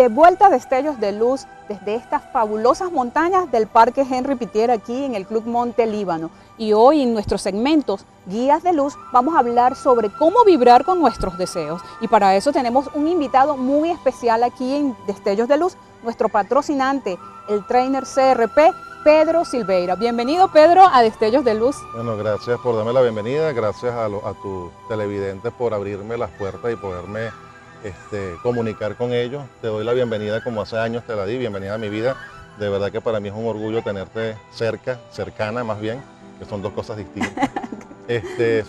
de vuelta a Destellos de Luz desde estas fabulosas montañas del Parque Henry Pittier aquí en el Club Monte Líbano. Y hoy en nuestros segmentos Guías de Luz vamos a hablar sobre cómo vibrar con nuestros deseos. Y para eso tenemos un invitado muy especial aquí en Destellos de Luz, nuestro patrocinante, el trainer CRP, Pedro Silveira. Bienvenido, Pedro, a Destellos de Luz. Bueno, gracias por darme la bienvenida, gracias a tus televidentes por abrirme las puertas y poderme comunicar con ellos. Te doy la bienvenida como hace años te la di, bienvenida a mi vida. De verdad que para mí es un orgullo tenerte cercana más bien, que son dos cosas distintas.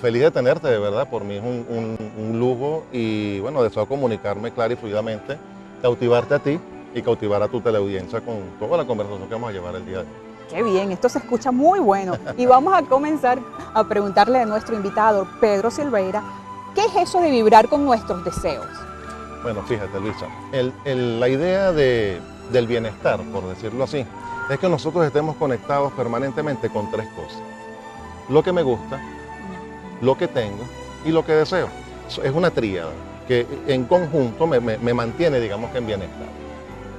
Feliz de tenerte, de verdad, por mí es un lujo y bueno, deseo comunicarme clara y fluidamente, cautivarte a ti y cautivar a tu teleaudiencia con toda la conversación que vamos a llevar el día de hoy. Qué bien, esto se escucha muy bueno. Y vamos a comenzar a preguntarle a nuestro invitado, Pedro Silveira, ¿qué es eso de vibrar con nuestros deseos? Bueno, fíjate, Luisa, la idea del bienestar, por decirlo así, es que nosotros estemos conectados permanentemente con tres cosas. Lo que me gusta, lo que tengo y lo que deseo. Es una tríada que en conjunto me mantiene, digamos que en bienestar.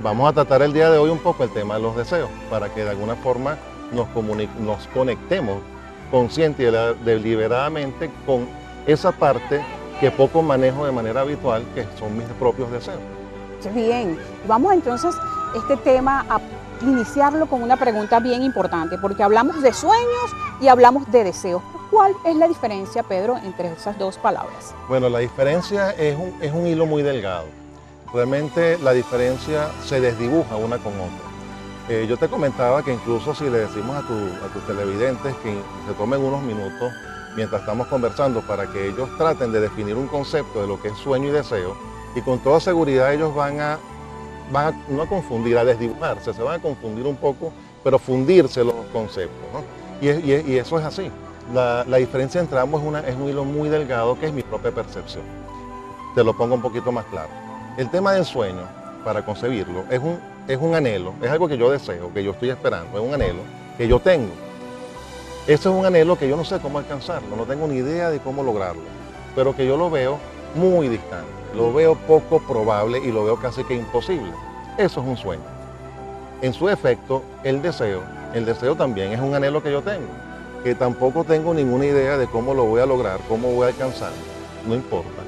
Vamos a tratar el día de hoy un poco el tema de los deseos, para que de alguna forma nos conectemos consciente y deliberadamente con esa parte que poco manejo de manera habitual, que son mis propios deseos. Qué bien. Vamos entonces este tema a iniciarlo con una pregunta bien importante, porque hablamos de sueños y hablamos de deseos. ¿Cuál es la diferencia, Pedro, entre esas dos palabras? Bueno, la diferencia es un hilo muy delgado. Realmente la diferencia se desdibuja una con otra. Yo te comentaba que incluso si le decimos a tus televidentes que se tomen unos minutos mientras estamos conversando para que ellos traten de definir un concepto de lo que es sueño y deseo, y con toda seguridad ellos van a no a confundir, a desdibujarse, se van a confundir un poco, pero fundirse los conceptos, ¿no? Y eso es así. La diferencia entre ambos es un hilo muy delgado, que es mi propia percepción. Te lo pongo un poquito más claro. El tema del sueño, para concebirlo, es un anhelo, es algo que yo deseo, que yo estoy esperando, es un anhelo que yo tengo. Ese es un anhelo que yo no sé cómo alcanzarlo, no tengo ni idea de cómo lograrlo, pero que yo lo veo muy distante, lo veo poco probable y lo veo casi que imposible. Eso es un sueño. En su efecto, el deseo también es un anhelo que yo tengo, que tampoco tengo ninguna idea de cómo lo voy a lograr, cómo voy a alcanzar, no importa.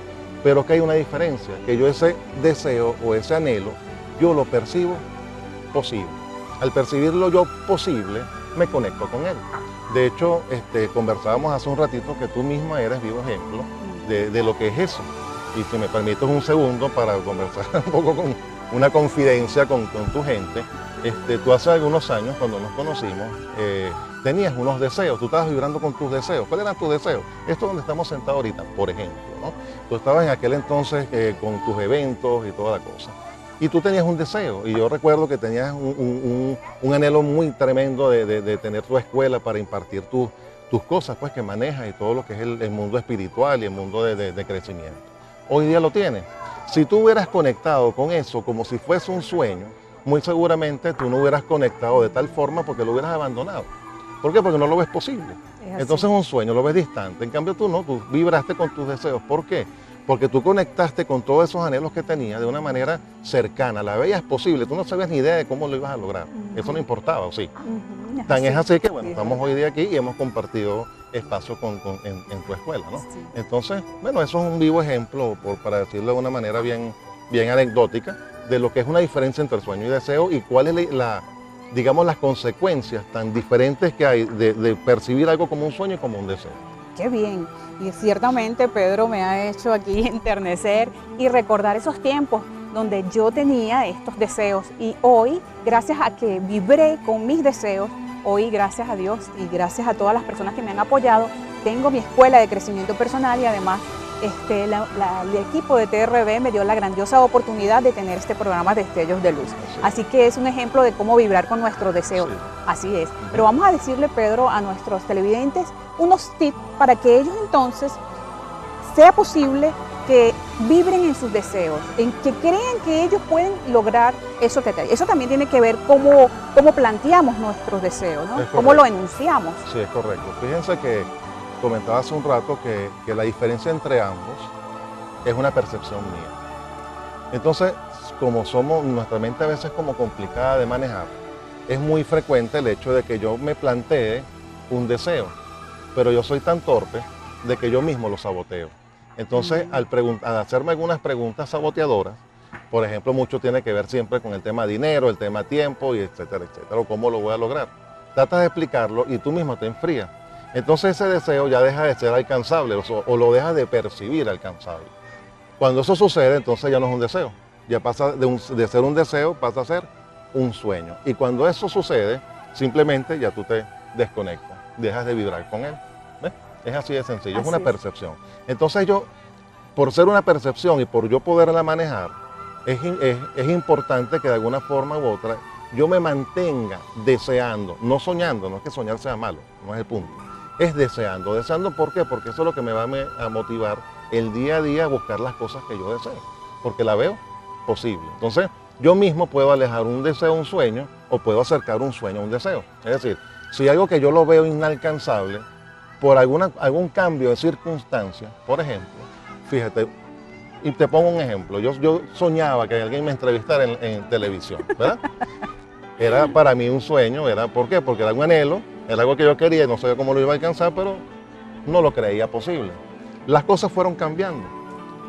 Pero que hay una diferencia, que yo ese deseo o ese anhelo, yo lo percibo posible. Al percibirlo yo posible, me conecto con él. De hecho, conversábamos hace un ratito que tú misma eres vivo ejemplo de lo que es eso. Y si me permites un segundo para conversar un poco con una confidencia con tu gente, tú hace algunos años, cuando nos conocimos, tenías unos deseos, tú estabas vibrando con tus deseos. ¿Cuáles eran tus deseos? Esto es donde estamos sentados ahorita, por ejemplo, ¿no? Tú estabas en aquel entonces con tus eventos y toda la cosa. Y tú tenías un deseo, y yo recuerdo que tenías un anhelo muy tremendo de tener tu escuela para impartir tus cosas pues, que manejas y todo lo que es el mundo espiritual y el mundo de crecimiento. Hoy día lo tienes. Si tú hubieras conectado con eso como si fuese un sueño, muy seguramente tú no hubieras conectado de tal forma porque lo hubieras abandonado. ¿Por qué? Porque no lo ves posible. Entonces es un sueño, lo ves distante. En cambio tú no, tú vibraste con tus deseos. ¿Por qué? Porque tú conectaste con todos esos anhelos que tenías de una manera cercana, la veías posible, tú no sabías ni idea de cómo lo ibas a lograr, eso no importaba, ¿o sí? Tan es así que, bueno, estamos hoy día aquí y hemos compartido espacio en tu escuela, ¿no? Sí. Entonces, bueno, eso es un vivo ejemplo, para decirlo de una manera bien anecdótica, de lo que es una diferencia entre sueño y deseo y cuál es digamos, las consecuencias tan diferentes que hay de percibir algo como un sueño y como un deseo. Qué bien, y ciertamente Pedro me ha hecho aquí enternecer y recordar esos tiempos donde yo tenía estos deseos y hoy, gracias a que vibré con mis deseos, hoy gracias a Dios y gracias a todas las personas que me han apoyado, tengo mi escuela de crecimiento personal y además el equipo de TRB me dio la grandiosa oportunidad de tener este programa Destellos de Luz. Así que es un ejemplo de cómo vibrar con nuestros deseos. Sí. Así es. Pero vamos a decirle, Pedro, a nuestros televidentes unos tips para que ellos entonces sea posible que vibren en sus deseos, en que crean que ellos pueden lograr eso que traen. Eso también tiene que ver cómo planteamos nuestros deseos, ¿no? Cómo lo enunciamos. Sí, es correcto. Fíjense que comentaba hace un rato que la diferencia entre ambos es una percepción mía. Entonces, como nuestra mente a veces es como complicada de manejar, es muy frecuente el hecho de que yo me plantee un deseo, pero yo soy tan torpe de que yo mismo lo saboteo. Entonces, al hacerme algunas preguntas saboteadoras, por ejemplo, mucho tiene que ver siempre con el tema dinero, el tema tiempo, y etcétera, etcétera, o cómo lo voy a lograr. Tratas de explicarlo y tú mismo te enfrías. Entonces ese deseo ya deja de ser alcanzable o lo dejas de percibir alcanzable. Cuando eso sucede, entonces ya no es un deseo. Ya pasa de ser un deseo, pasa a ser un sueño. Y cuando eso sucede, simplemente ya tú te desconectas, dejas de vibrar con él. ¿Ves? Es así de sencillo, es una percepción. Entonces por ser una percepción y por yo poderla manejar, es importante que de alguna forma u otra yo me mantenga deseando, no soñando, no es que soñar sea malo, no es el punto. Es deseando. ¿Deseando por qué? Porque eso es lo que me va a motivar el día a día a buscar las cosas que yo deseo, porque la veo posible. Entonces, yo mismo puedo alejar un deseo a un sueño o puedo acercar un sueño a un deseo. Es decir, si algo que yo lo veo inalcanzable, por algún cambio de circunstancia, por ejemplo, fíjate, y te pongo un ejemplo, yo soñaba que alguien me entrevistara en televisión, ¿verdad? Era para mí un sueño, ¿por qué? Porque era un anhelo, era algo que yo quería y no sabía cómo lo iba a alcanzar, pero no lo creía posible. Las cosas fueron cambiando.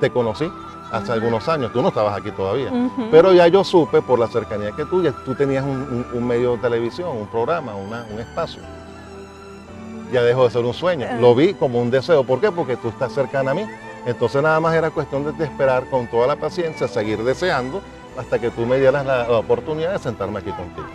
Te conocí hace algunos años, tú no estabas aquí todavía, pero ya yo supe por la cercanía que tú tenías un medio de televisión, un programa, un espacio. Ya dejó de ser un sueño, lo vi como un deseo. ¿Por qué? Porque tú estás cercana a mí. Entonces nada más era cuestión de esperar con toda la paciencia, seguir deseando hasta que tú me dieras la oportunidad de sentarme aquí contigo.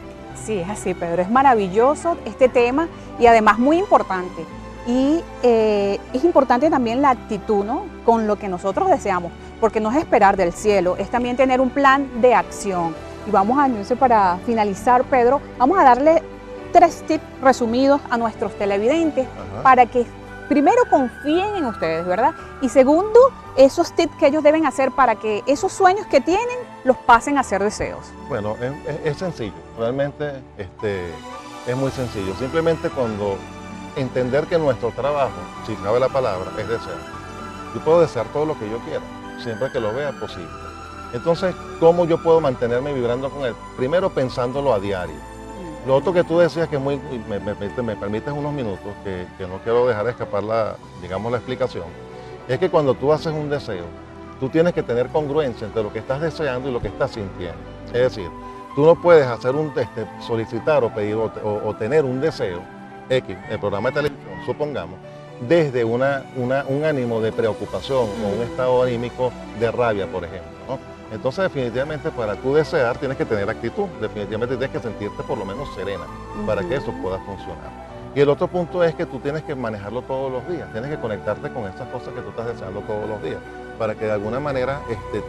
Sí, es así, Pedro. Es maravilloso este tema y además muy importante. Y es importante también la actitud, ¿no?, con lo que nosotros deseamos, porque no es esperar del cielo, es también tener un plan de acción. Y vamos a, entonces, para finalizar, Pedro, vamos a darle 3 tips resumidos a nuestros televidentes para que primero confíen en ustedes, ¿verdad? Y segundo, esos tips que ellos deben hacer para que esos sueños que tienen los pasen a ser deseos. Bueno, es sencillo, realmente es muy sencillo. Simplemente cuando entender que nuestro trabajo, si cabe la palabra, es desear. Yo puedo desear todo lo que yo quiera, siempre que lo vea posible. Entonces, ¿cómo yo puedo mantenerme vibrando con él? Primero pensándolo a diario. Lo otro que tú decías, que me permites unos minutos, que no quiero dejar escapar la explicación, es que cuando tú haces un deseo, tú tienes que tener congruencia entre lo que estás deseando y lo que estás sintiendo. Es decir, tú no puedes hacer solicitar o pedir o tener un deseo, X, el programa de televisión, supongamos, desde un ánimo de preocupación o un estado anímico de rabia, por ejemplo, ¿no? Entonces, definitivamente, para tú desear, tienes que tener actitud. Definitivamente tienes que sentirte por lo menos serena para que eso pueda funcionar. Y el otro punto es que tú tienes que manejarlo todos los días. Tienes que conectarte con esas cosas que tú estás deseando todos los días para que de alguna manera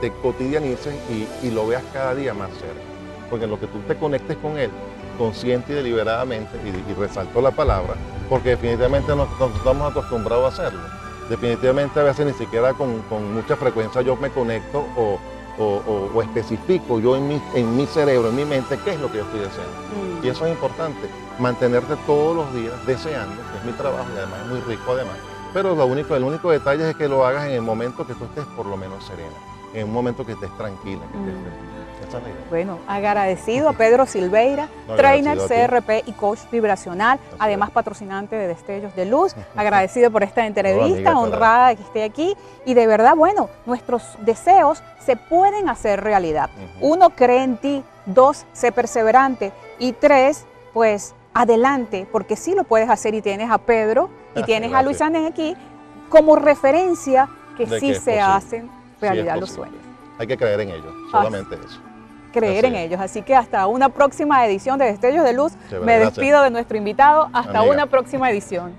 te cotidianices y lo veas cada día más cerca. Porque en lo que tú te conectes con él, consciente y deliberadamente, y resalto la palabra, porque definitivamente no estamos acostumbrados a hacerlo. Definitivamente a veces ni siquiera con mucha frecuencia yo me conecto o especifico yo en mi cerebro, en mi mente, qué es lo que yo estoy deseando. Y eso es importante, mantenerte todos los días deseando, que es mi trabajo y además es muy rico además. Pero el único detalle es que lo hagas en el momento que tú estés por lo menos serena, en un momento que estés tranquila, que estés feliz. Esa es la idea. Bueno, agradecido a Pedro Silveira, trainer, CRP y coach vibracional, además patrocinante de Destellos de Luz. Agradecido por esta entrevista, amiga, honrada de que esté aquí. Y de verdad, bueno, nuestros deseos se pueden hacer realidad. 1, cree en ti. 2, sé perseverante. Y 3, pues adelante, porque sí lo puedes hacer y tienes a Pedro y tienes a Luis Anés aquí como referencia que sí se hacen realidad los sueños. Hay que creer en ellos, solamente eso. Creer en ellos. Así que hasta una próxima edición de Destellos de Luz. Me despido de nuestro invitado. Hasta una próxima edición.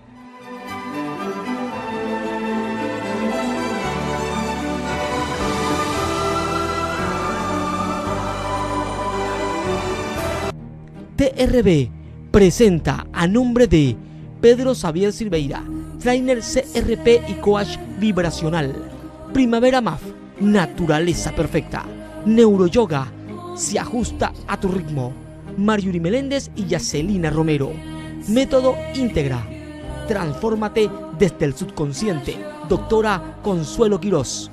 TRB presenta a nombre de Pedro Xavier Silveira, trainer CRP y coach vibracional. Primavera MAF, naturaleza perfecta. Neuroyoga, se ajusta a tu ritmo. Marjorie Meléndez y Yacelina Romero. Método íntegra. Transfórmate desde el subconsciente. Doctora Consuelo Quirós.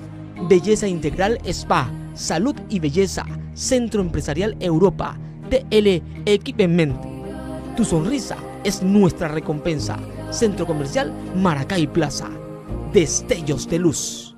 Belleza Integral Spa. Salud y belleza Centro Empresarial Europa, TL Equipment. Tu sonrisa es nuestra recompensa. Centro Comercial Maracay Plaza. Destellos de luz.